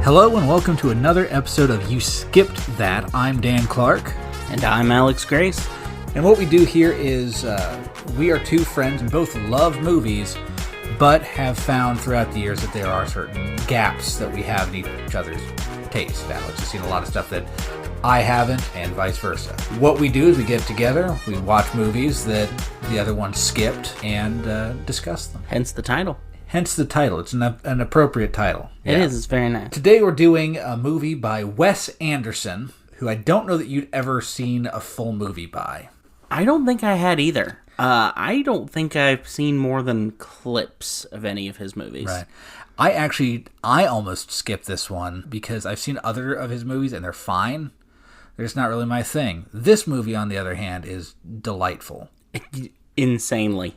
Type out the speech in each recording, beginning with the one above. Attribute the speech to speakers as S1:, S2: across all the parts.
S1: Hello and welcome to another episode of You Skipped That. I'm Dan Clark.
S2: And I'm Alex Grace.
S1: And what we do here is we are two friends and both love movies, but have found throughout the years that there are certain gaps that we have in each other's taste. Alex has seen a lot of stuff that I haven't, and vice versa. What we do is we get together, we watch movies that the other one skipped, and discuss them.
S2: Hence the title.
S1: Hence the title. It's an appropriate title.
S2: It is. It's very nice.
S1: Today we're doing a movie by Wes Anderson, who I don't know that you'd ever seen a full movie by.
S2: I don't think I had either. I don't think I've seen more than clips of any of his movies.
S1: Right. I almost skipped this one because I've seen other of his movies and they're fine. They're just not really my thing. This movie, on the other hand, is delightful.
S2: Insanely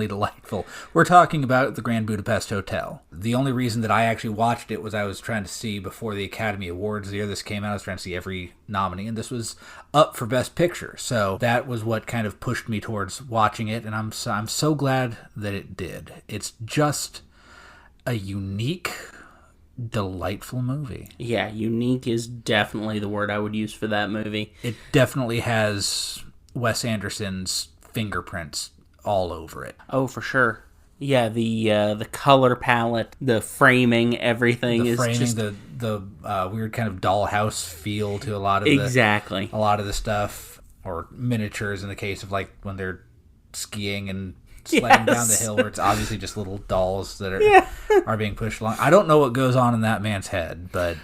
S1: delightful. We're talking about the Grand Budapest Hotel. The only reason that I actually watched it was I was trying to see before the Academy Awards the year this came out. I was trying to see every nominee, and this was up for Best Picture. So that was what kind of pushed me towards watching it, and I'm so glad that it did. It's just a unique, delightful movie.
S2: Yeah, unique is definitely the word I would use for that movie.
S1: It definitely has Wes Anderson's fingerprints all over it.
S2: Oh, for sure. Yeah, the color palette, the framing, everything is just
S1: the weird kind of dollhouse feel to a lot of
S2: a
S1: lot of the stuff, or miniatures in the case of like when they're skiing and sledding down the hill, where it's obviously just little dolls that are being pushed along. I don't know what goes on in that man's head, but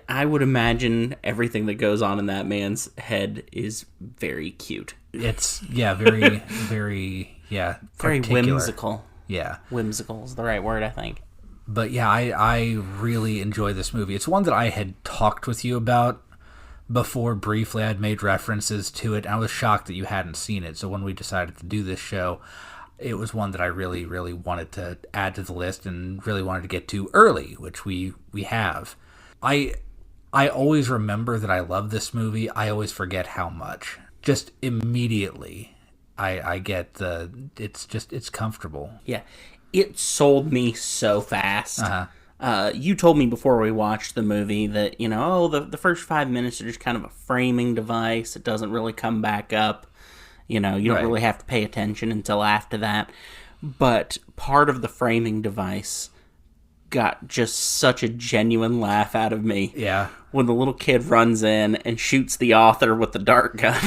S2: I would imagine everything that goes on in that man's head is very cute.
S1: It's very, very,
S2: very whimsical.
S1: Yeah,
S2: whimsical is the right word, I think.
S1: But yeah, I really enjoy this movie. It's one that I had talked with you about before briefly. I'd made references to it. I was shocked that you hadn't seen it. So when we decided to do this show, it was one that I really, really wanted to add to the list and really wanted to get to early, which we have. I always remember that I love this movie. I always forget how much. Just immediately, I get it's comfortable.
S2: Yeah, it sold me so fast. You told me before we watched the movie that, the first 5 minutes are just kind of a framing device. It doesn't really come back up. You don't really have to pay attention until after that. But part of the framing device got just such a genuine laugh out of me.
S1: Yeah.
S2: When the little kid runs in and shoots the author with the dart gun.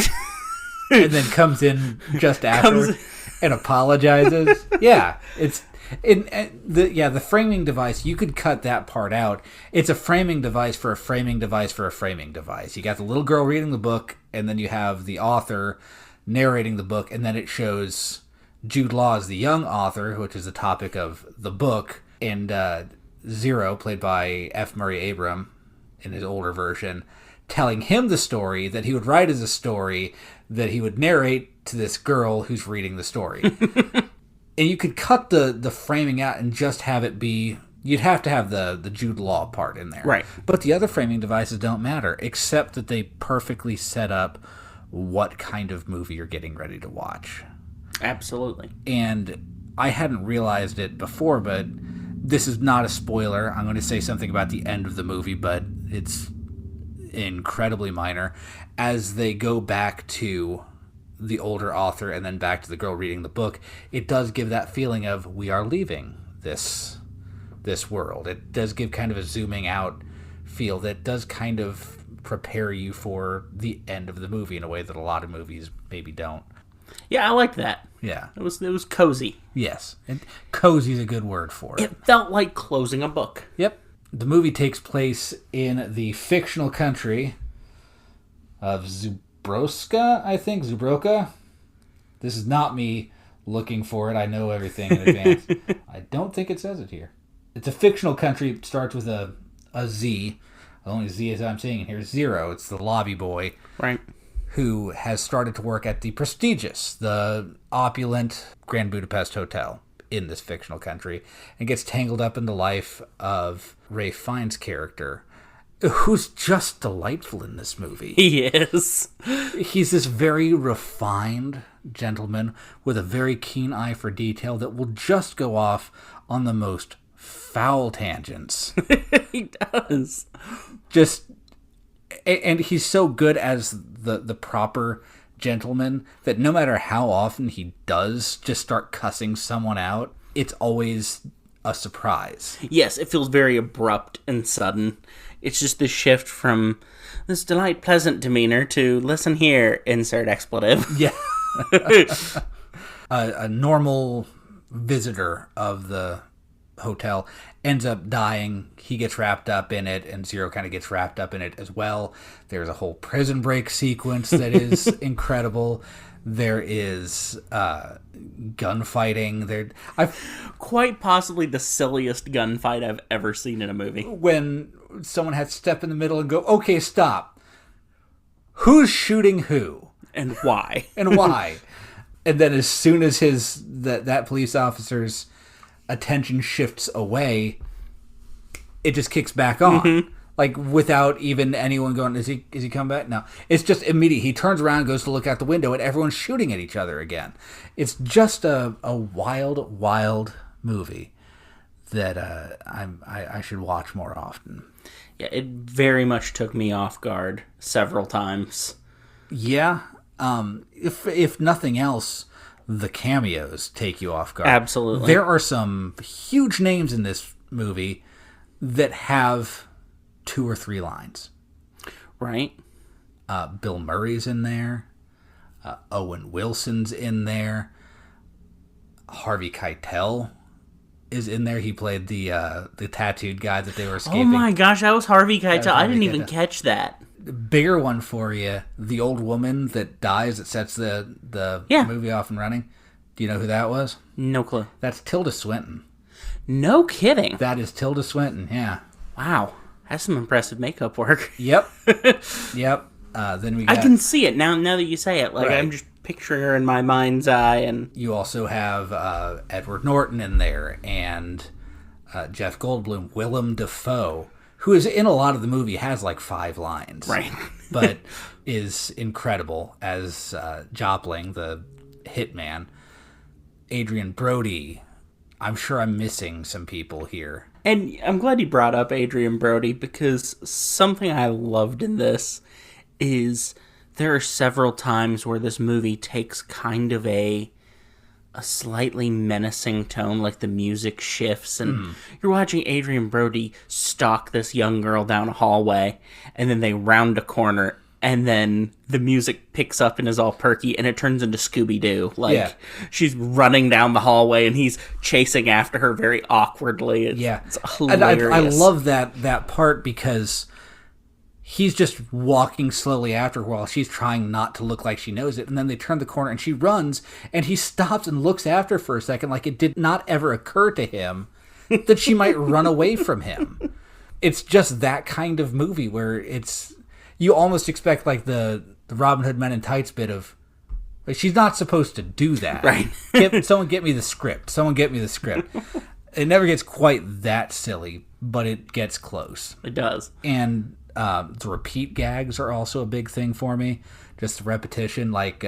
S1: And then comes in just afterwards and apologizes. Yeah. The framing device, you could cut that part out. It's a framing device for a framing device for a framing device. You got the little girl reading the book, and then you have the author narrating the book, and then it shows Jude Law as the young author, which is the topic of the book, and Zero, played by F. Murray Abraham in his older version, telling him the story that he would write as a story that he would narrate to this girl who's reading the story. And you could cut the framing out and just have it be... You'd have to have the Jude Law part in there.
S2: Right.
S1: But the other framing devices don't matter, except that they perfectly set up what kind of movie you're getting ready to watch.
S2: Absolutely.
S1: And I hadn't realized it before, but this is not a spoiler. I'm going to say something about the end of the movie, but it's incredibly minor. As they go back to the older author and then back to the girl reading the book, it does give that feeling of we are leaving this world. It does give kind of a zooming out feel that does kind of prepare you for the end of the movie in a way that a lot of movies maybe don't.
S2: Yeah, I liked that.
S1: Yeah.
S2: It was cozy.
S1: Yes. And cozy is a good word for it.
S2: It felt like closing a book.
S1: Yep. The movie takes place in the fictional country of Zubroka. This is not me looking for it. I know everything in advance. I don't think it says it here. It's a fictional country. It starts with a Z. The only Z as I'm seeing here is Zero. It's the lobby boy.
S2: Right.
S1: Who has started to work at the prestigious, the opulent Grand Budapest Hotel in this fictional country, and gets tangled up in the life of Ralph Fiennes' character, who's just delightful in this movie.
S2: He is.
S1: He's this very refined gentleman with a very keen eye for detail that will just go off on the most foul tangents.
S2: He does.
S1: And he's so good as the proper gentleman that no matter how often he does just start cussing someone out, it's always a surprise.
S2: Yes, it feels very abrupt and sudden. It's just this shift from this pleasant demeanor to listen here, insert expletive.
S1: Yeah. A normal visitor of the hotel ends up dying. He gets wrapped up in it, and Zero kind of gets wrapped up in it as well. There's a whole prison break sequence that is incredible. There is gunfighting.
S2: Quite possibly the silliest gunfight I've ever seen in a movie.
S1: When someone has to step in the middle and go, okay, stop. Who's shooting who?
S2: And why?
S1: And why? And then as soon as that police officer's attention shifts away, it just kicks back on. Mm-hmm. Like, without even anyone going, is he coming back? No. It's just immediate. He turns around, goes to look out the window, and everyone's shooting at each other again. It's just a wild, wild movie that I should watch more often.
S2: Yeah, it very much took me off guard several times.
S1: Yeah. If nothing else, the cameos take you off guard.
S2: Absolutely.
S1: There are some huge names in this movie that have 2 or 3 lines.
S2: Right.
S1: Bill Murray's in there. Owen Wilson's in there. Harvey Keitel is in there. He played the tattooed guy that they were escaping.
S2: Oh my gosh, that was Harvey Keitel. I didn't even catch that.
S1: Bigger one for you, the old woman that dies that sets the movie off and running. Do you know who that was?
S2: No clue.
S1: That's Tilda Swinton.
S2: No kidding.
S1: That is Tilda Swinton, yeah.
S2: Wow. That's some impressive makeup work.
S1: Yep. Yep. Then we got,
S2: I can see it now that you say it. Like,
S1: right.
S2: I'm just picturing her in my mind's eye. And
S1: you also have Edward Norton in there, and Jeff Goldblum, Willem Dafoe, who is in a lot of the movie, has like 5 lines.
S2: Right.
S1: But is incredible as Jopling, the hitman. Adrian Brody. I'm sure I'm missing some people here.
S2: And I'm glad you brought up Adrian Brody, because something I loved in this is there are several times where this movie takes kind of a slightly menacing tone, like the music shifts and you're watching Adrian Brody stalk this young girl down a hallway, and then they round a corner and then the music picks up and is all perky and it turns into Scooby-Doo. Like, she's running down the hallway and he's chasing after her very awkwardly. It's hilarious.
S1: And I love that part, because he's just walking slowly after her while she's trying not to look like she knows it. And then they turn the corner and she runs, and he stops and looks after her for a second, like it did not ever occur to him that she might run away from him. It's just that kind of movie where you almost expect like the Robin Hood Men in Tights bit of, like, she's not supposed to do that.
S2: Right.
S1: Someone get me the script. Someone get me the script. It never gets quite that silly, but it gets close.
S2: It does.
S1: And the repeat gags are also a big thing for me. Just the repetition, like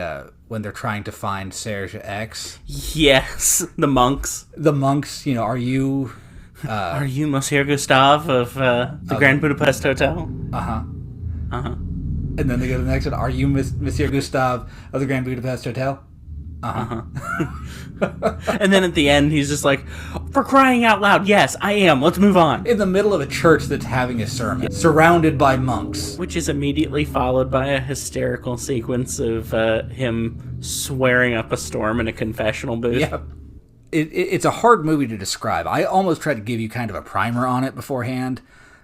S1: when they're trying to find Serge X.
S2: Yes, the monks.
S1: The monks, are you...
S2: are you Monsieur Gustave of the Grand Budapest Hotel?
S1: Uh-huh.
S2: Uh-huh.
S1: And then they go to the next one. Are you Monsieur Gustave of the Grand Budapest Hotel? Uh-huh.
S2: And then at the end, he's just like, for crying out loud, yes, I am. Let's move on.
S1: In the middle of a church that's having a sermon, surrounded by monks.
S2: Which is immediately followed by a hysterical sequence of him swearing up a storm in a confessional booth.
S1: Yeah. It's a hard movie to describe. I almost tried to give you kind of a primer on it beforehand,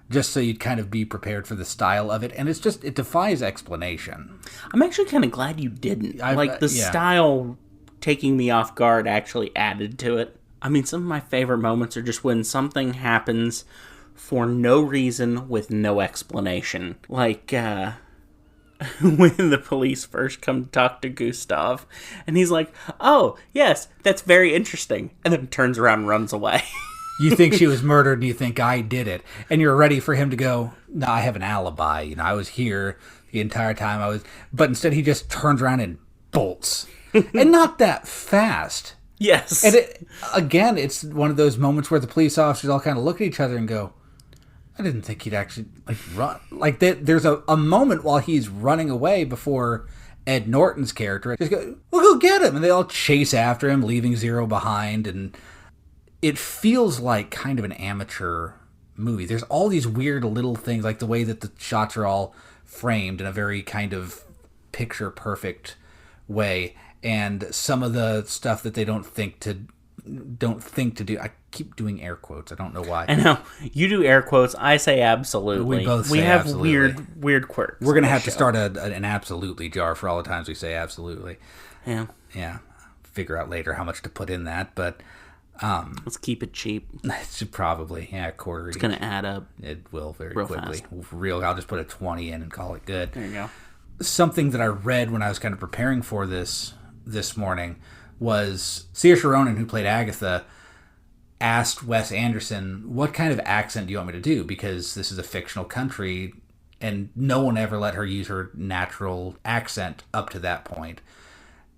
S1: just so you'd kind of be prepared for the style of it. And it defies explanation.
S2: I'm actually kind of glad you didn't. Style taking me off guard actually added to it. I mean, some of my favorite moments are just when something happens for no reason with no explanation. Like, when the police first come to talk to Gustav, and he's like, oh, yes, that's very interesting. And then turns around and runs away.
S1: You think she was murdered, and you think I did it. And you're ready for him to go, no, I have an alibi. I was here the entire time. But instead he just turns around and bolts. And not that fast.
S2: Yes.
S1: And again, it's one of those moments where the police officers all kind of look at each other and go, I didn't think he'd actually run. There's a moment while he's running away before Ed Norton's character just go, we'll go get him. And they all chase after him, leaving Zero behind. And it feels like kind of an amateur movie. There's all these weird little things, like the way that the shots are all framed in a very kind of picture perfect way. And some of the stuff that they don't think to do. I keep doing air quotes. I don't know why.
S2: I know. You do air quotes. I say absolutely.
S1: We both say
S2: we have
S1: absolutely.
S2: weird quirks.
S1: We're going to have to start an absolutely jar for all the times we say absolutely.
S2: Yeah.
S1: Yeah. Figure out later how much to put in that, but
S2: let's keep it cheap.
S1: It's probably, quarter.
S2: It's going to add up.
S1: It will very
S2: real
S1: quickly.
S2: Fast.
S1: I'll just put a 20 in and call it good.
S2: There you go.
S1: Something that I read when I was kind of preparing for this morning was Saoirse Ronan, who played Agatha, asked Wes Anderson, what kind of accent do you want me to do? Because this is a fictional country, and no one ever let her use her natural accent up to that point.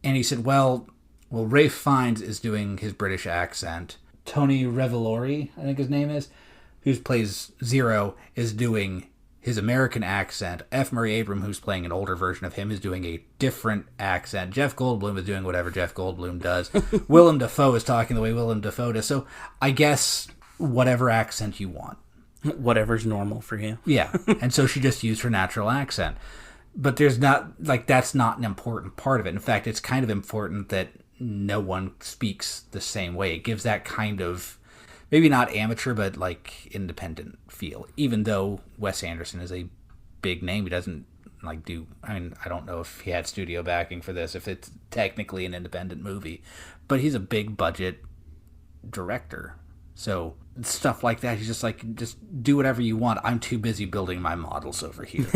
S1: And he said, well, Ralph Fiennes is doing his British accent. Tony Revolori, I think his name is, who plays Zero, is doing his American accent. F. Murray Abraham, who's playing an older version of him, is doing a different accent. Jeff Goldblum is doing whatever Jeff Goldblum does. Willem Dafoe is talking the way Willem Dafoe does. So I guess whatever accent you want.
S2: Whatever's normal for you.
S1: Yeah. And so she just used her natural accent. But there's not, that's not an important part of it. In fact, it's kind of important that no one speaks the same way. It gives that kind of, maybe not amateur, but independent feel. Even though Wes Anderson is a big name, he doesn't I don't know if he had studio backing for this, if it's technically an independent movie, but he's a big budget director. So stuff like that, he's just just do whatever you want. I'm too busy building my models over here.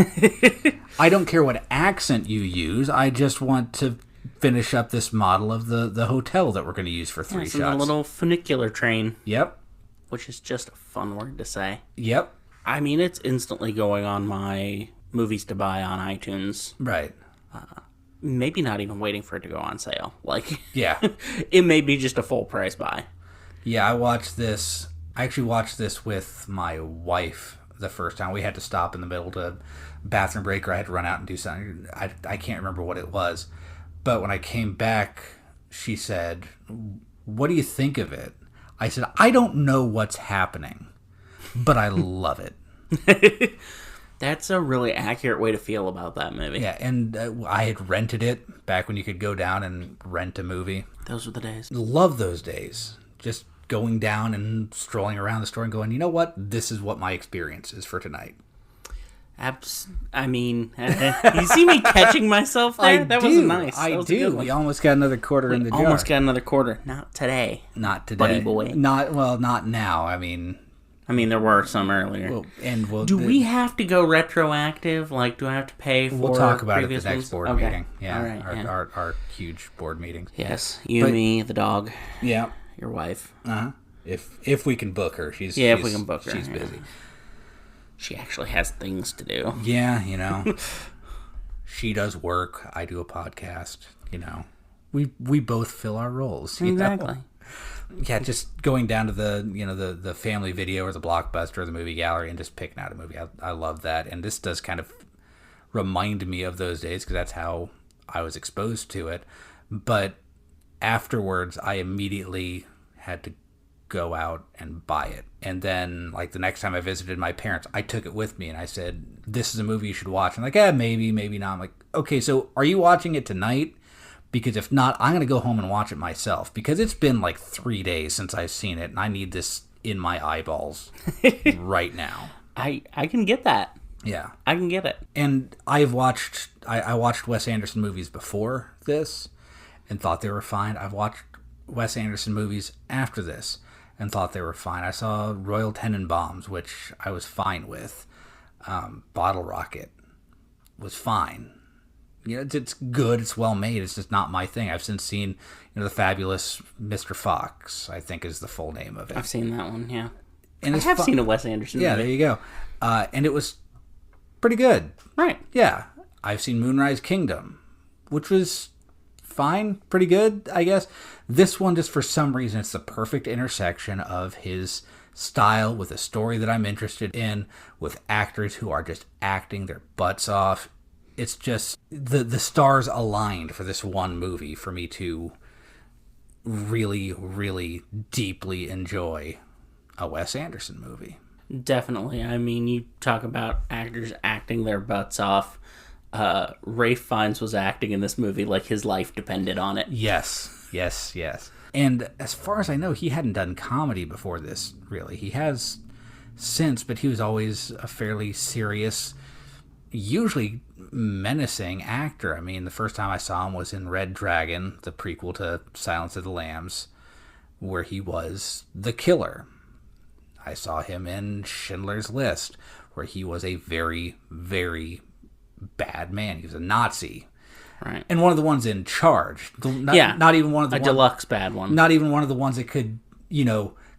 S1: I don't care what accent you use. I just want to finish up this model of the hotel that we're going to use for 3 shots.
S2: A little funicular train.
S1: Yep.
S2: Which is just a fun word to say.
S1: Yep.
S2: I mean, it's instantly going on my movies to buy on iTunes.
S1: Right.
S2: Maybe not even waiting for it to go on sale.
S1: Yeah.
S2: It may be just a full price buy.
S1: Yeah, I actually watched this with my wife the first time. We had to stop in the middle to bathroom break, or I had to run out and do something. I can't remember what it was. But when I came back, she said, what do you think of it? I said, I don't know what's happening, but I love it.
S2: That's a really accurate way to feel about that movie.
S1: Yeah, and I had rented it back when you could go down and rent a movie.
S2: Those were the days.
S1: Love those days. Just going down and strolling around the store and going, you know what? This is what my experience is for tonight.
S2: I mean, you see me catching myself there? That was nice.
S1: I do. We almost got another quarter in the jar.
S2: Almost got another quarter. Not today.
S1: Not today.
S2: Buddy boy.
S1: Not now. I mean,
S2: there were some earlier. Do we have to go retroactive? Do I have to pay for
S1: We'll talk about it at the next
S2: ones?
S1: board meeting. Yeah,
S2: all right,
S1: our huge board meetings.
S2: Yes, me, the dog.
S1: Yeah.
S2: Your wife.
S1: Uh-huh. If we can book her.
S2: If we can book her.
S1: She's busy.
S2: She actually has things to do.
S1: Yeah, she does work. I do a podcast. We both fill our roles.
S2: Exactly.
S1: Yeah, just going down to the family video or the Blockbuster or the movie gallery and just picking out a movie. I love that, and this does kind of remind me of those days because that's how I was exposed to it. But afterwards, I immediately had to go out and buy it. And then, the next time I visited my parents, I took it with me and I said, this is a movie you should watch. I'm maybe not. I'm like, okay, so are you watching it tonight? Because if not, I'm going to go home and watch it myself. Because it's been 3 days since I've seen it, and I need this in my eyeballs right now.
S2: I can get that.
S1: Yeah.
S2: I can get it.
S1: And I watched Wes Anderson movies before this and thought they were fine. I've watched Wes Anderson movies after this and thought they were fine. I saw Royal Tenenbaums, which I was fine with. Bottle Rocket was fine. It's good. It's well made. It's just not my thing. I've since seen, The Fabulous Mr. Fox, I think is the full name of it.
S2: I've seen that one, yeah.
S1: And
S2: I have seen a Wes Anderson movie.
S1: Yeah, there you go. And it was pretty good.
S2: Right.
S1: Yeah. I've seen Moonrise Kingdom, which was fine, pretty good, I guess. This one, just for some reason, it's the perfect intersection of his style with a story that I'm interested in, with actors who are just acting their butts off. It's just the stars aligned for this one movie for me to really, really deeply enjoy a Wes Anderson movie.
S2: Definitely. I mean, you talk about actors acting their butts off. Ralph Fiennes was acting in this movie like his life depended on it.
S1: Yes. And as far as I know, he hadn't done comedy before this, really. He has since, but he was always a fairly serious, usually menacing actor. I mean, the first time I saw him was in Red Dragon, the prequel to Silence of the Lambs, where he was the killer. I saw him in Schindler's List, where he was a very, very bad man. He was a Nazi.
S2: Right.
S1: And one of the ones in Charge. Not even one of the
S2: deluxe bad one.
S1: Not even one of the ones that could,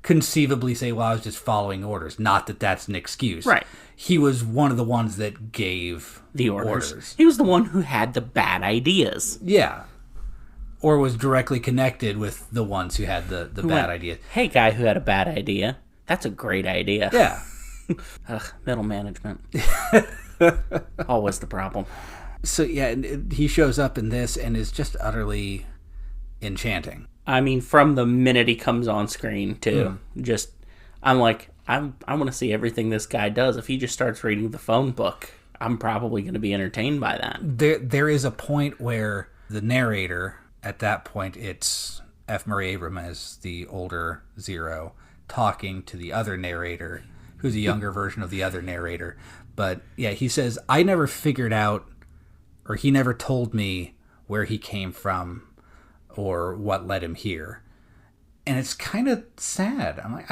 S1: conceivably say, well, I was just following orders. Not that that's an excuse.
S2: Right.
S1: He was one of the ones that gave
S2: the orders. He was the one who had the bad ideas.
S1: Yeah. Or was directly connected with the ones who had the bad ideas.
S2: Hey, guy who had a bad idea. That's a great idea.
S1: Yeah.
S2: Middle management. Always the problem.
S1: So, yeah, he shows up in this and is just utterly enchanting.
S2: I mean, from the minute he comes on screen, too. I'm like, I want to see everything this guy does. If he just starts reading the phone book, I'm probably going to be entertained by that.
S1: There is a point where the narrator, at that point, it's F. Murray Abraham as the older Zero, talking to the other narrator, who's a younger version of the other narrator. But, yeah, he says, I never figured out, or he never told me where he came from or what led him here. And it's kind of sad. I'm like,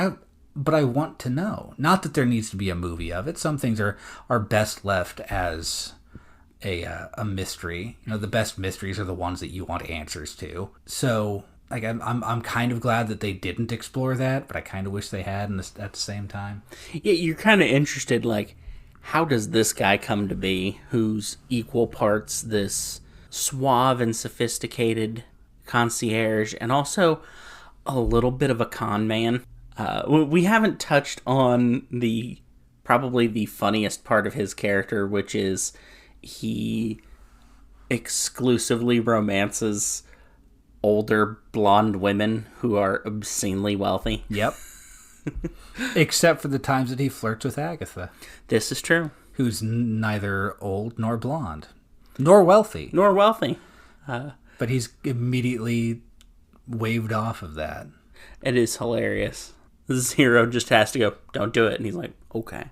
S1: but I want to know. Not that there needs to be a movie of it. Some things are best left as a mystery. The best mysteries are the ones that you want answers to. So, like, I'm kind of glad that they didn't explore that, but I kind of wish they had at the same time.
S2: Yeah, you're kind of interested, like, how does this guy come to be, who's equal parts this suave and sophisticated concierge and also a little bit of a con man? We haven't touched on probably the funniest part of his character, which is he exclusively romances older blonde women who are obscenely wealthy.
S1: Yep. Except for the times that he flirts with Agatha.
S2: This is true.
S1: Who's neither old nor blonde. Nor wealthy. But he's immediately waved off of that.
S2: It is hilarious. Zero just has to go, don't do it. And he's like, okay.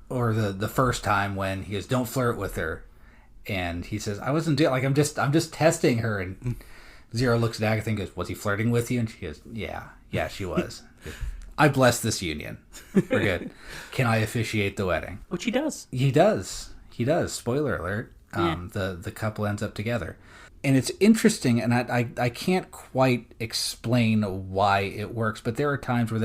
S1: Or the first time when he goes, don't flirt with her. And he says, I wasn't doing, like, I'm just testing her. And Zero looks at Agatha and goes, was he flirting with you? And she goes, yeah, she was. I bless this union. We're good. Can I officiate the wedding?
S2: Which he does.
S1: He does. Spoiler alert. The couple ends up together. And it's interesting, and I can't quite explain why it works, but there are times where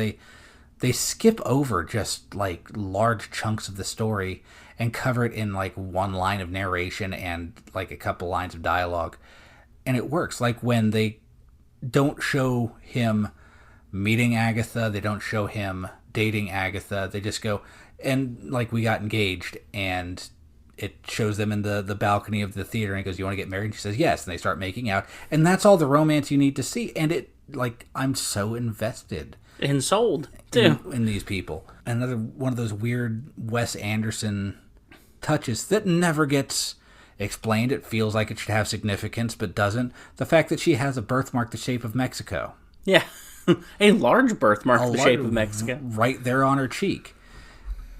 S1: they skip over just, like, large chunks of the story and cover it in, like, one line of narration and, like, a couple lines of dialogue. And it works. Like, when they don't show him meeting Agatha, they don't show him dating Agatha, they just go, and, like, we got engaged, and it shows them in the balcony of the theater, and he goes, you want to get married? And she says, yes, and they start making out, and that's all the romance you need to see, and it, like, I'm so invested.
S2: And sold, too.
S1: In these people. Another one of those weird Wes Anderson touches that never gets explained. It feels like it should have significance, but doesn't. The fact that she has a birthmark the shape of Mexico.
S2: Yeah. A large birthmark the shape of Mexico.
S1: Right there on her cheek.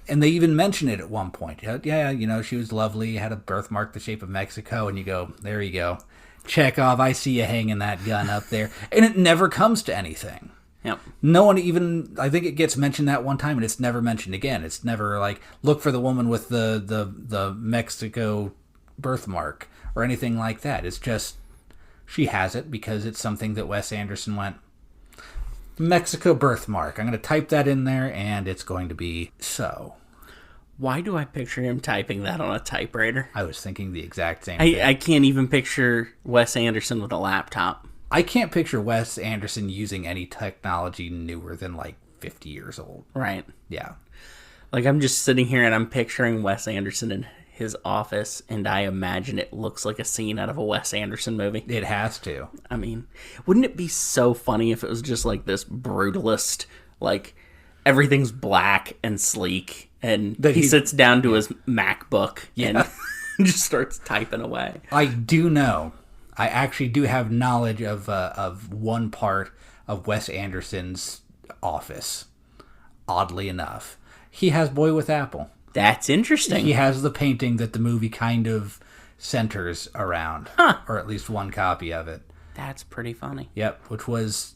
S1: And they even mention it at one point. Yeah, she was lovely, had a birthmark the shape of Mexico, and you go, there you go. Chekhov, I see you hanging that gun up there. And it never comes to anything.
S2: Yep.
S1: No one even, I think it gets mentioned that one time, and it's never mentioned again. It's never like, look for the woman with the Mexico birthmark or anything like that. It's just, she has it because it's something that Wes Anderson went, Mexico birthmark. I'm going to type that in there, and it's going to be so.
S2: Why do I picture him typing that on a typewriter?
S1: I was thinking the exact same thing.
S2: I can't even picture Wes Anderson with a laptop.
S1: I can't picture Wes Anderson using any technology newer than like 50 years old.
S2: Right.
S1: Yeah.
S2: Like, I'm just sitting here and I'm picturing Wes Anderson in his office, and I imagine it looks like a scene out of a Wes Anderson movie.
S1: It has to.
S2: I mean, wouldn't it be so funny if it was just like this brutalist, like, everything's black and sleek, and he sits down to his MacBook and just starts typing away.
S1: I do know. I actually do have knowledge of one part of Wes Anderson's office. Oddly enough, he has Boy with Apple.
S2: That's interesting.
S1: He has the painting that the movie kind of centers around, or at least one copy of it.
S2: That's pretty funny.
S1: Yep, which was,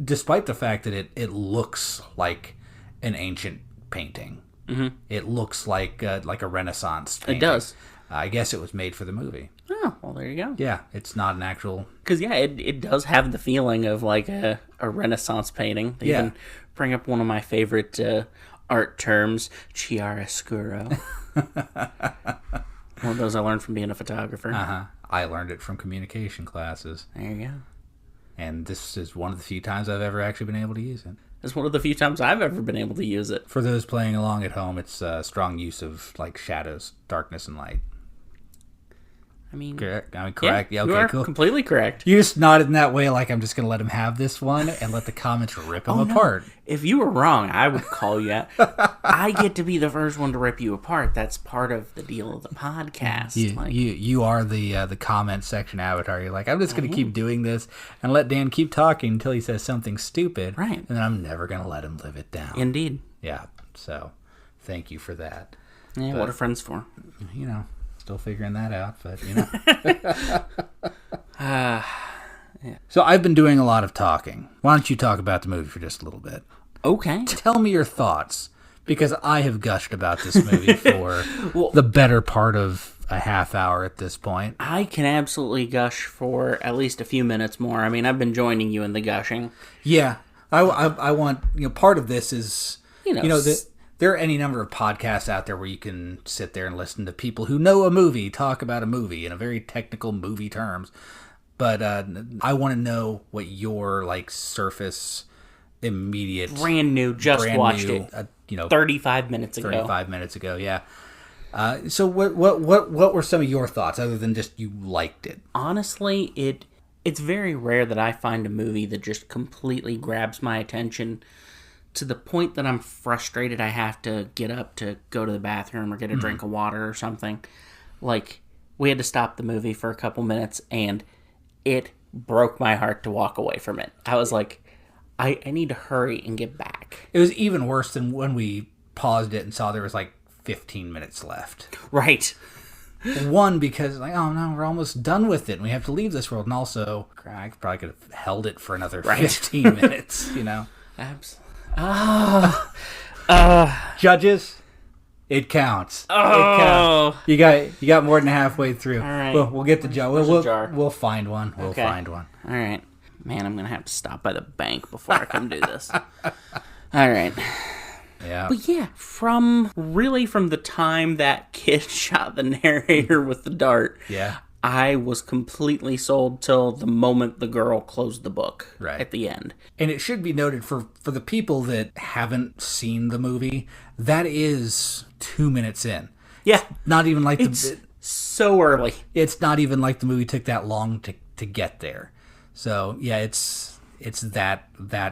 S1: despite the fact that it looks like an ancient painting. Mm-hmm. It looks like a Renaissance painting.
S2: It does.
S1: I guess it was made for the movie.
S2: Oh, well, there you go.
S1: Yeah, it's not an actual...
S2: Because, yeah, it does have the feeling of, like, a Renaissance painting. They even bring up one of my favorite art terms, chiaroscuro. One of those I learned from being a photographer.
S1: Uh-huh. I learned it from communication classes.
S2: There you go.
S1: And this is one of the few times I've ever actually been able to use it.
S2: It's one of the few times I've ever been able to use it.
S1: For those playing along at home, it's a strong use of, like, shadows, darkness, and light.
S2: I mean,
S1: correct. Yeah,
S2: okay,
S1: you are
S2: cool. Completely correct.
S1: You just nodded in that way like I'm just going to let him have this one and let the comments rip him apart.
S2: No. If you were wrong, I would call you out. I get to be the first one to rip you apart. That's part of the deal of the podcast.
S1: You are the comment section avatar. You're like, I'm just going to keep doing this and let Dan keep talking until he says something stupid.
S2: Right.
S1: And then I'm never going to let him live it down.
S2: Indeed.
S1: Yeah. So thank you for that.
S2: Yeah, but, what are friends for?
S1: You know. Still figuring that out, but you know.
S2: Yeah.
S1: So I've been doing a lot of talking. Why don't you talk about the movie for just a little bit?
S2: Okay.
S1: Tell me your thoughts, because I have gushed about this movie for the better part of a half hour at this point.
S2: I can absolutely gush for at least a few minutes more. I mean, I've been joining you in the gushing.
S1: Yeah, I want, part of this is there are any number of podcasts out there where you can sit there and listen to people who know a movie talk about a movie in a very technical movie terms. But I want to know what your surface immediate
S2: brand new watched it 35 minutes ago.
S1: 35 minutes ago, yeah. So what were some of your thoughts other than just you liked it?
S2: Honestly, it's very rare that I find a movie that just completely grabs my attention to the point that I'm frustrated I have to get up to go to the bathroom or get a drink of water or something. Like, we had to stop the movie for a couple minutes, and it broke my heart to walk away from it. I was like, I need to hurry and get back.
S1: It was even worse than when we paused it and saw there was 15 minutes left.
S2: Right.
S1: One, because oh no, we're almost done with it and we have to leave this world. And also, I probably could have held it for another 15 minutes,
S2: Absolutely.
S1: Judges, it counts.
S2: Oh.
S1: It counts. You got more than halfway through.
S2: All right.
S1: We'll get the jar. We'll find one. We'll find one.
S2: All right. Man, I'm going to have to stop by the bank before I come do this. All right.
S1: Yeah.
S2: But yeah, from the time that kid shot the narrator with the dart, I was completely sold till the moment the girl closed the book at the end.
S1: And it should be noted for the people that haven't seen the movie, that is 2 minutes in.
S2: Yeah.
S1: Not even
S2: so early.
S1: It's not even like the movie took that long to get there. So, yeah, it's that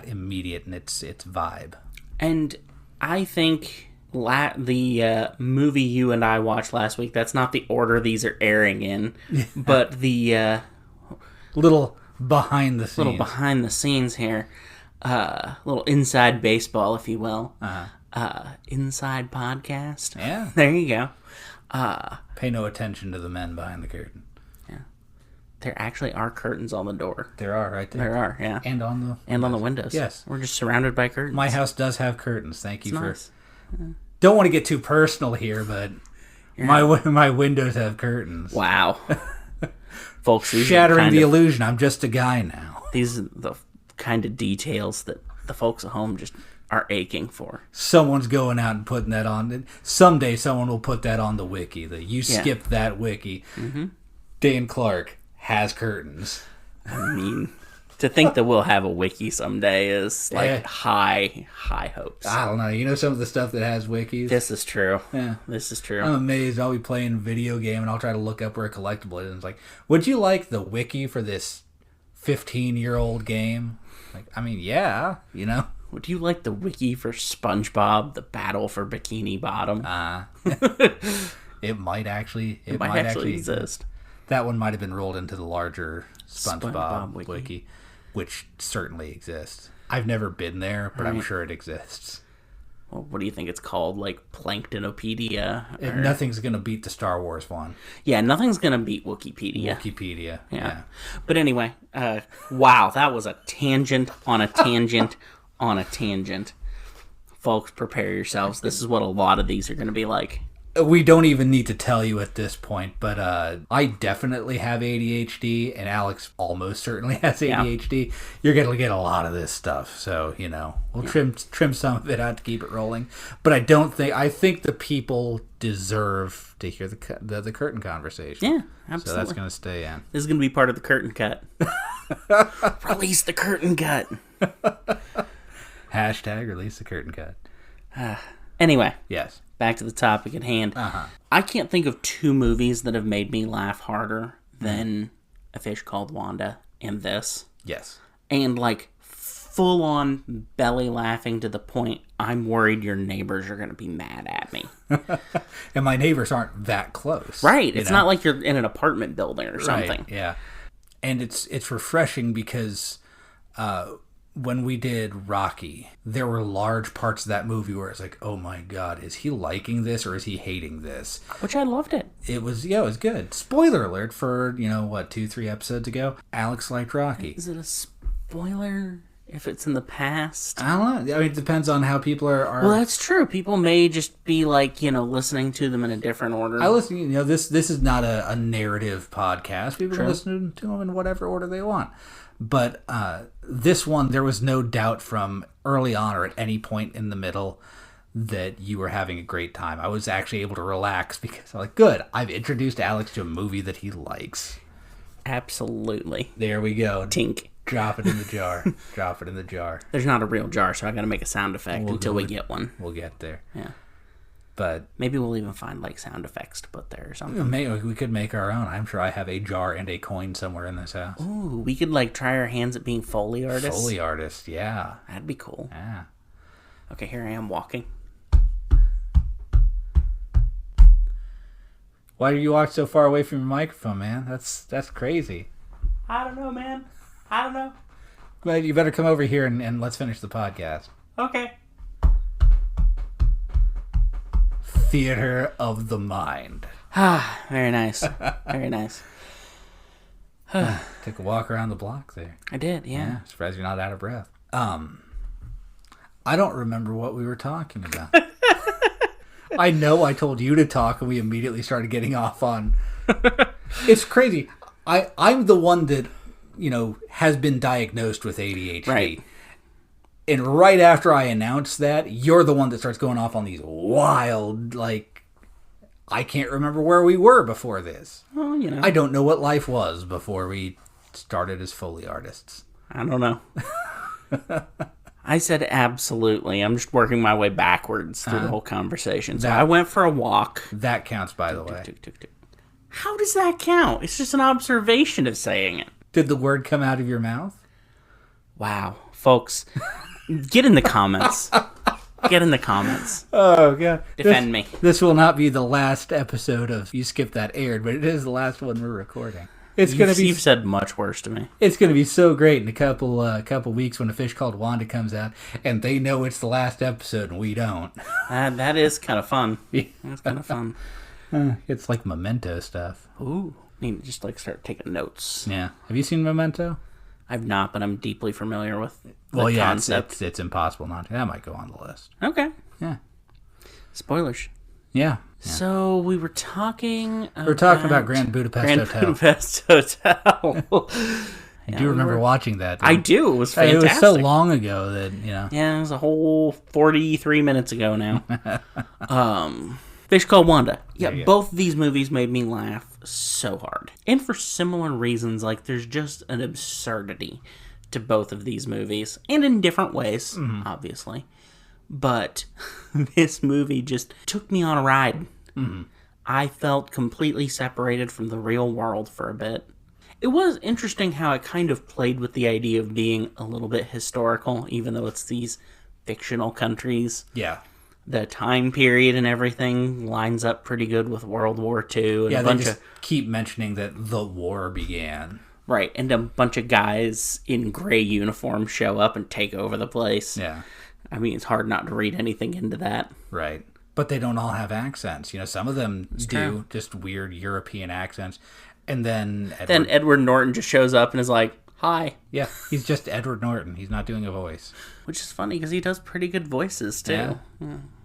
S1: immediate in its vibe.
S2: And I think the movie you and I watched last week, that's not the order these are airing in, but the
S1: little behind the
S2: scenes here, little inside baseball, if you will, inside podcast.
S1: Yeah,
S2: there you go.
S1: Pay no attention to the men behind the curtain.
S2: Yeah, there actually are curtains on the door.
S1: There are, right there.
S2: There are, yeah,
S1: and on
S2: the windows.
S1: Yes,
S2: we're just surrounded by curtains.
S1: My house does have curtains. Thank you for.
S2: Nice.
S1: Don't want to get too personal here, but my windows have curtains.
S2: Wow. Folks,
S1: shattering the illusion. I'm just a guy now.
S2: These are the kind of details that the folks at home just are aching for.
S1: Someone's going out and putting that on. Someday someone will put that on the wiki. You skipped that wiki. Mm-hmm. Dan Clark has curtains.
S2: I mean, to think that we'll have a wiki someday is high hopes.
S1: I don't know. You know some of the stuff that has wikis?
S2: This is true.
S1: Yeah.
S2: This is true.
S1: I'm amazed. I'll be playing a video game and I'll try to look up where a collectible is. And it's like, would you like the wiki for this 15-year-old game? Like, I mean, yeah, you know.
S2: Would you like the wiki for SpongeBob, the Battle for Bikini Bottom?
S1: It might actually
S2: exist.
S1: That one might have been rolled into the larger SpongeBob wiki, which certainly exists. I've never been there, but I'm sure it exists.
S2: Well, what do you think it's called? Like Planktonopedia?
S1: Nothing's going to beat the Star Wars one.
S2: Yeah, nothing's going to beat Wikipedia.
S1: Wikipedia, yeah.
S2: But anyway, wow, that was a tangent on a tangent on a tangent. Folks, prepare yourselves. This is what a lot of these are going to be like.
S1: We don't even need to tell you at this point, but I definitely have ADHD, and Alex almost certainly has ADHD. Yeah. You're going to get a lot of this stuff, so, you know, we'll trim some of it out to keep it rolling. But I think the people deserve to hear the curtain conversation.
S2: Yeah, absolutely.
S1: So that's going to stay in.
S2: This is going to be part of the curtain cut. Release the curtain cut.
S1: Hashtag release the curtain cut.
S2: Anyway.
S1: Yes.
S2: Back to the topic at hand.
S1: Uh-huh.
S2: I can't think of two movies that have made me laugh harder than A Fish Called Wanda and this.
S1: Yes.
S2: And like full-on belly laughing to the point I'm worried your neighbors are going to be mad at me.
S1: And my neighbors aren't that close.
S2: Right. It's not like you're in an apartment building or something.
S1: Right. Yeah. And it's refreshing because when we did Rocky, there were large parts of that movie where it's like, oh my God, is he liking this or is he hating this?
S2: Which I loved it.
S1: It was good. Spoiler alert for, 2-3 episodes ago, Alex liked Rocky.
S2: Is it a spoiler if it's in the past?
S1: I don't know. I mean, it depends on how people are.
S2: Well, that's true. People may just be like, listening to them in a different order.
S1: I listen, this is not a narrative podcast. People can listen to them in whatever order they want. But this one, there was no doubt from early on or at any point in the middle that you were having a great time. I was actually able to relax because I'm like, good, I've introduced Alex to a movie that he likes.
S2: Absolutely.
S1: There we go.
S2: Tink.
S1: Drop it in the jar. Drop it in the jar.
S2: There's not a real jar, so I got to make a sound effect until we get one.
S1: We'll get there.
S2: Yeah.
S1: But
S2: maybe we'll even find like sound effects to put there or something.
S1: We could make our own. I'm sure I have a jar and a coin somewhere in this house.
S2: Ooh, we could like try our hands at being Foley artists.
S1: Foley artists, yeah.
S2: That'd be cool.
S1: Yeah.
S2: Okay, here I am walking.
S1: Why do you walk so far away from your microphone, man? That's crazy.
S2: I don't know, man. I don't know.
S1: Well, you better come over here and let's finish the podcast.
S2: Okay.
S1: Theater of the mind.
S2: Ah, very nice. Very nice.
S1: Took a walk around the block there.
S2: I did, yeah.
S1: Surprised you're not out of breath. I don't remember what we were talking about. I know I told you to talk and we immediately started getting off on... It's crazy. I'm the one that, has been diagnosed with ADHD.
S2: Right.
S1: And right after I announce that, you're the one that starts going off on these wild, I can't remember where we were before this.
S2: Well,
S1: I don't know what life was before we started as Foley artists.
S2: I don't know. I said absolutely. I'm just working my way backwards through the whole conversation. So I went for a walk.
S1: That counts, by the way.
S2: How does that count? It's just an observation of saying it.
S1: Did the word come out of your mouth?
S2: Wow. Folks, get in the comments. Get in the comments.
S1: Oh, God.
S2: Defend me.
S1: This will not be the last episode of You Skipped That Aired, but it is the last one we're recording. You've
S2: said much worse to me.
S1: It's going to be so great in a couple weeks when A Fish Called Wanda comes out, and they know it's the last episode and we don't.
S2: That is kind of fun. That's kind of fun.
S1: It's like Memento stuff.
S2: Ooh. I need to just start taking notes.
S1: Yeah. Have you seen Memento?
S2: I've not, but I'm deeply familiar with the concept.
S1: It's impossible not to. That might go on the list.
S2: Okay.
S1: Yeah.
S2: Spoilers.
S1: Yeah.
S2: So we were talking about...
S1: We're talking about Grand Budapest Hotel.
S2: Budapest Hotel.
S1: Do you remember watching that?
S2: I do. It was fantastic.
S1: It was so long ago that,
S2: Yeah, it was a whole 43 minutes ago now. Fish Called Wanda. Yeah, both of these movies made me laugh so hard. And for similar reasons, like, there's just an absurdity to both of these movies. And in different ways, obviously. But this movie just took me on a ride. Mm-hmm. I felt completely separated from the real world for a bit. It was interesting how it kind of played with the idea of being a little bit historical, even though it's these fictional countries.
S1: Yeah.
S2: The time period and everything lines up pretty good with World War II. And
S1: they just keep mentioning that the war began.
S2: Right, and a bunch of guys in gray uniforms show up and take over the place.
S1: Yeah.
S2: I mean, it's hard not to read anything into that.
S1: Right. But they don't all have accents. Some of them do, just weird European accents. And then
S2: Edward Norton just shows up and is like, hi.
S1: Yeah, he's just Edward Norton. He's not doing a voice.
S2: Which is funny because he does pretty good voices, too.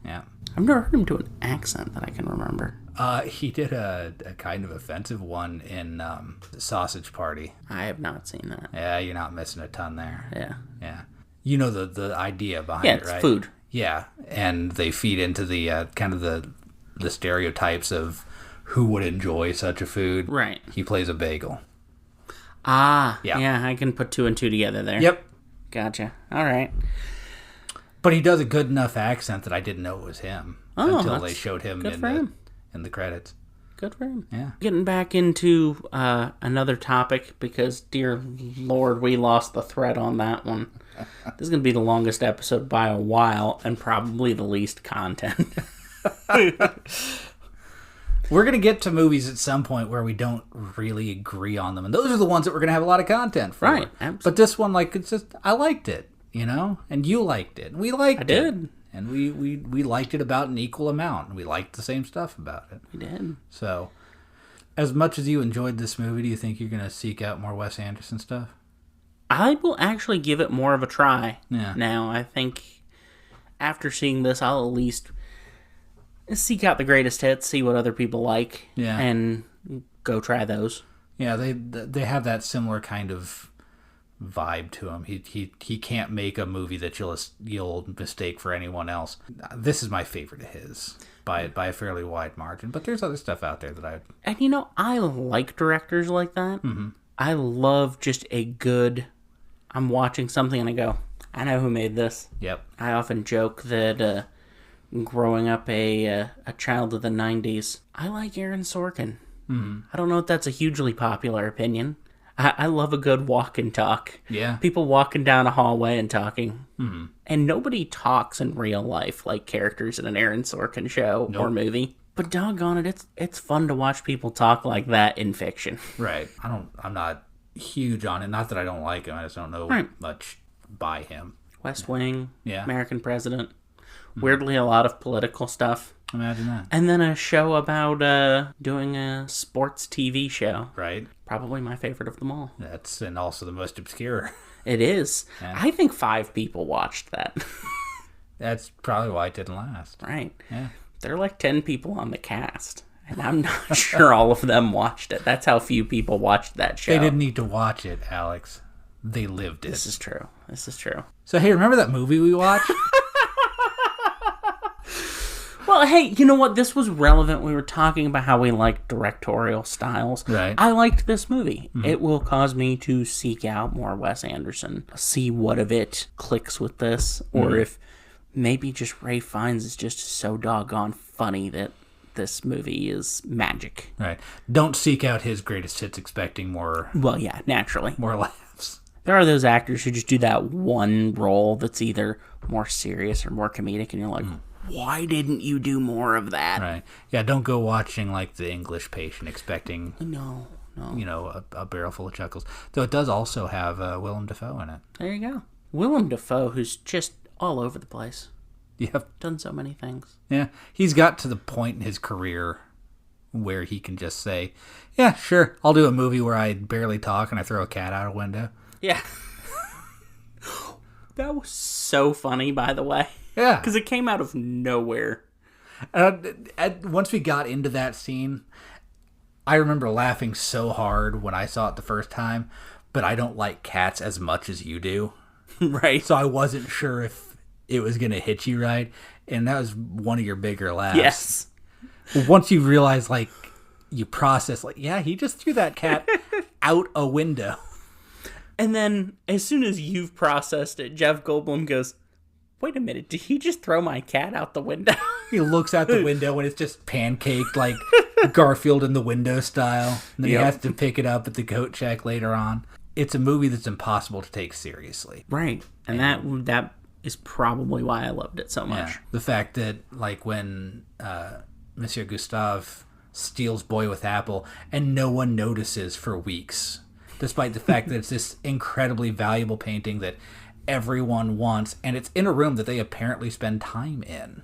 S1: Yeah.
S2: I've never heard him do an accent that I can remember.
S1: He did a kind of offensive one in The Sausage Party.
S2: I have not seen that.
S1: Yeah, you're not missing a ton there.
S2: Yeah.
S1: Yeah. You know the idea behind it, right?
S2: Yeah, it's food.
S1: Yeah, and they feed into the kind of the stereotypes of who would enjoy such a food.
S2: Right.
S1: He plays a bagel.
S2: Yeah, I can put two and two together there.
S1: Yep.
S2: Gotcha. All right.
S1: But he does a good enough accent that I didn't know it was him until they showed him in the credits.
S2: Good for him.
S1: Yeah.
S2: Getting back into another topic because, dear Lord, we lost the thread on that one. This is going to be the longest episode by a while and probably the least content.
S1: We're going to get to movies at some point where we don't really agree on them. And those are the ones that we're going to have a lot of content for.
S2: Right. Absolutely.
S1: But this one, like, it's just, I liked it, and you liked it. We liked it.
S2: I did.
S1: And we liked it about an equal amount. And we liked the same stuff about it.
S2: We did.
S1: So, as much as you enjoyed this movie, do you think you're going to seek out more Wes Anderson stuff?
S2: I will actually give it more of a try.
S1: Yeah.
S2: Now, I think after seeing this, I'll at least seek out the greatest hits, see what other people like, and go try those. Yeah,
S1: they have that similar kind of vibe to him. He can't make a movie that you'll mistake for anyone else. This is my favorite of his by a fairly wide margin, but there's other stuff out there that
S2: I like directors like that.
S1: Mm-hmm.
S2: I love just a good. I'm watching something and I go, I know who made this.
S1: Yep.
S2: I often joke that growing up a child of the 90s, I like Aaron Sorkin.
S1: Mm-hmm.
S2: I don't know if that's a hugely popular opinion. I love a good walk and talk.
S1: Yeah.
S2: People walking down a hallway and talking.
S1: Mm-hmm.
S2: And nobody talks in real life like characters in an Aaron Sorkin show or movie. But doggone it, it's fun to watch people talk like that in fiction.
S1: Right. I'm not huge on it. Not that I don't like him. I just don't know much by him.
S2: West Wing.
S1: Yeah.
S2: American President. Weirdly, a lot of political stuff.
S1: Imagine that.
S2: And then a show about doing a sports TV show.
S1: Right.
S2: Probably my favorite of them all.
S1: And also the most obscure.
S2: It is.
S1: Yeah.
S2: I think 5 people watched that.
S1: That's probably why it didn't last.
S2: Right.
S1: Yeah.
S2: There are like 10 people on the cast. And I'm not sure all of them watched it. That's how few people watched that show.
S1: They didn't need to watch it, Alex. They lived it.
S2: This is true.
S1: So, hey, remember that movie we watched?
S2: Well, hey, you know what? This was relevant. We were talking about how we like directorial styles.
S1: Right.
S2: I liked this movie. Mm-hmm. It will cause me to seek out more Wes Anderson, see what of it clicks with this, or if maybe just Ralph Fiennes is just so doggone funny that this movie is magic.
S1: Right. Don't seek out his greatest hits expecting more...
S2: Well, yeah, naturally.
S1: More laughs.
S2: There are those actors who just do that one role that's either more serious or more comedic, and you're like... Why didn't you do more of that?
S1: Right. Yeah, don't go watching, like, The English Patient expecting...
S2: No.
S1: A barrel full of chuckles. Though it does also have Willem Dafoe in it.
S2: There you go. Willem Dafoe, who's just all over the place.
S1: Yep.
S2: Done so many things.
S1: Yeah. He's got to the point in his career where he can just say, yeah, sure, I'll do a movie where I barely talk and I throw a cat out a window.
S2: Yeah. That was so funny, by the way.
S1: Yeah.
S2: Because it came out of nowhere.
S1: Once we got into that scene, I remember laughing so hard when I saw it the first time. but I don't like cats as much as you do.
S2: Right.
S1: So I wasn't sure if it was going to hit you right. And that was one of your bigger laughs.
S2: Yes.
S1: Once you realize, like, you process, like, yeah, he just threw that cat out a window.
S2: And then, as soon as you've processed it, Jeff Goldblum goes, wait a minute, did he just throw my cat out the window?
S1: He looks out the window and it's just pancaked, like Garfield in the window style. And then he has to pick it up at the coat check later on. It's a movie that's impossible to take seriously.
S2: Right. And that is probably why I loved it so much.
S1: Yeah. The fact that, like, when Monsieur Gustave steals Boy with Apple and no one notices for weeks, despite the fact that it's this incredibly valuable painting that everyone wants, and it's in a room that they apparently spend time in.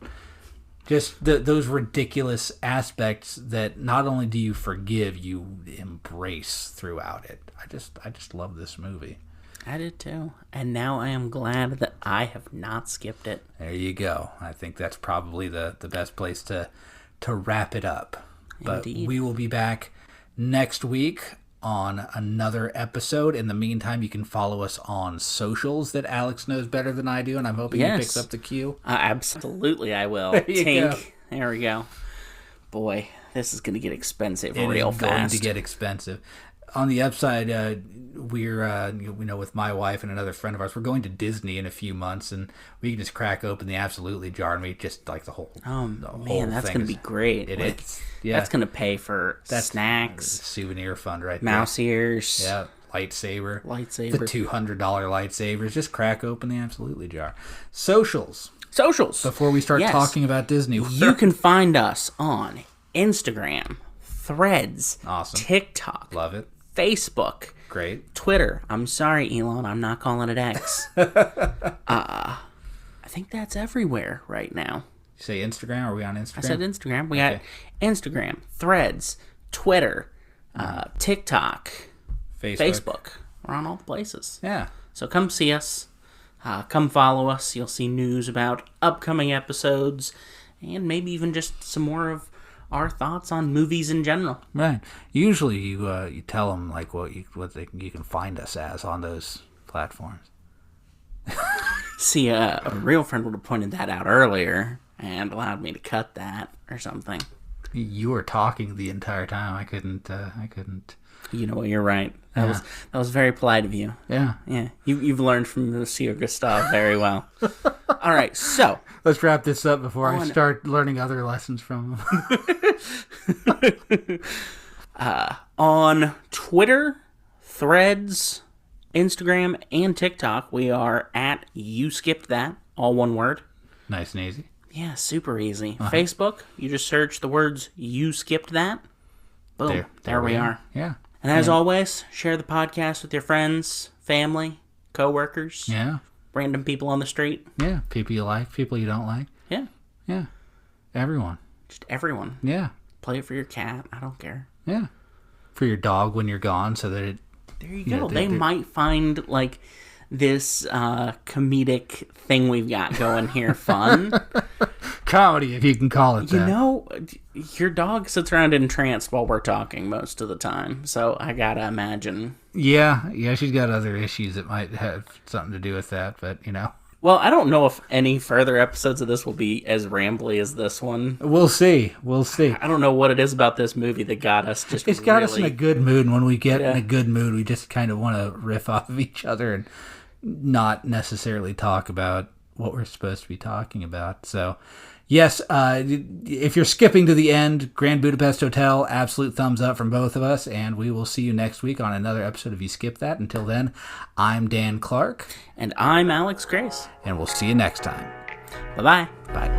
S1: Just those ridiculous aspects that not only do you forgive, you embrace throughout it. I just love this movie.
S2: I did too. And now I am glad that I have not skipped it.
S1: There you go. I think that's probably the best place to wrap it up. But
S2: Indeed.
S1: We will be back next week on another episode. In the meantime, you can follow us on socials that Alex knows better than I do, and I'm hoping he picks up the cue.
S2: Absolutely, I will.
S1: There you go.
S2: There we go. Boy, this is going to get expensive
S1: It
S2: real
S1: is going
S2: fast.
S1: to get expensive. On the upside, we're with my wife and another friend of ours, we're going to Disney in a few months, and we can just crack open the Absolutely jar and we just like the whole.
S2: Man, that's going to be great.
S1: It is. Yeah,
S2: that's going to pay for snacks,
S1: souvenir fund right
S2: mouse
S1: there.
S2: ears,
S1: lightsaber,
S2: the
S1: $200 lightsabers. Just crack open the Absolutely jar. Socials. Before we start talking about Disney,
S2: you can find us on Instagram, Threads,
S1: awesome,
S2: TikTok,
S1: love it,
S2: Facebook,
S1: great,
S2: Twitter. I'm sorry, Elon, I'm not calling it X. I think that's everywhere right now.
S1: You say Instagram? Are we on Instagram?
S2: I said Instagram. We got Instagram, Threads, Twitter, TikTok, Facebook. We're on all the places.
S1: Yeah.
S2: So come see us. Come follow us. You'll see news about upcoming episodes and maybe even just some more of our thoughts on movies in general.
S1: Right. Usually you tell them like what you can find us as on those platforms.
S2: See, a real friend would have pointed that out earlier and allowed me to cut that or something.
S1: You were talking the entire time. I couldn't.
S2: You know what? You're right. That was very polite of you.
S1: Yeah.
S2: Yeah. You've learned from Monsieur Gustave very well. All right. So
S1: let's wrap this up before I start learning other lessons from him.
S2: On Twitter, Threads, Instagram, and TikTok, we are at You Skipped That, all one word.
S1: Nice and easy.
S2: Yeah, super easy. Facebook, you just search the words You Skipped That. Boom. There we are.
S1: Yeah.
S2: And as always, share the podcast with your friends, family, coworkers, random people on the street.
S1: Yeah, people you like, people you don't like.
S2: Yeah.
S1: Yeah. Everyone.
S2: Just everyone.
S1: Yeah.
S2: Play it for your cat. I don't care.
S1: Yeah. For your dog when you're gone so that it...
S2: There you go. They might find, like, this comedic thing we've got going here fun.
S1: Comedy, if you can call it that.
S2: You know, your dog sits around entranced while we're talking most of the time, so I gotta imagine. Yeah, she's got other issues that might have something to do with that, but, you know. Well, I don't know if any further episodes of this will be as rambly as this one. We'll see. I don't know what it is about this movie that got us just It's got us in a good mood, and when we get in a good mood, we just kind of want to riff off of each other and not necessarily talk about what we're supposed to be talking about. So, yes, if you're skipping to the end, Grand Budapest Hotel, absolute thumbs up from both of us, and we will see you next week on another episode of You Skip That. Until then, I'm Dan Clark. And I'm Alex Grace. And we'll see you next time. Bye-bye. Bye.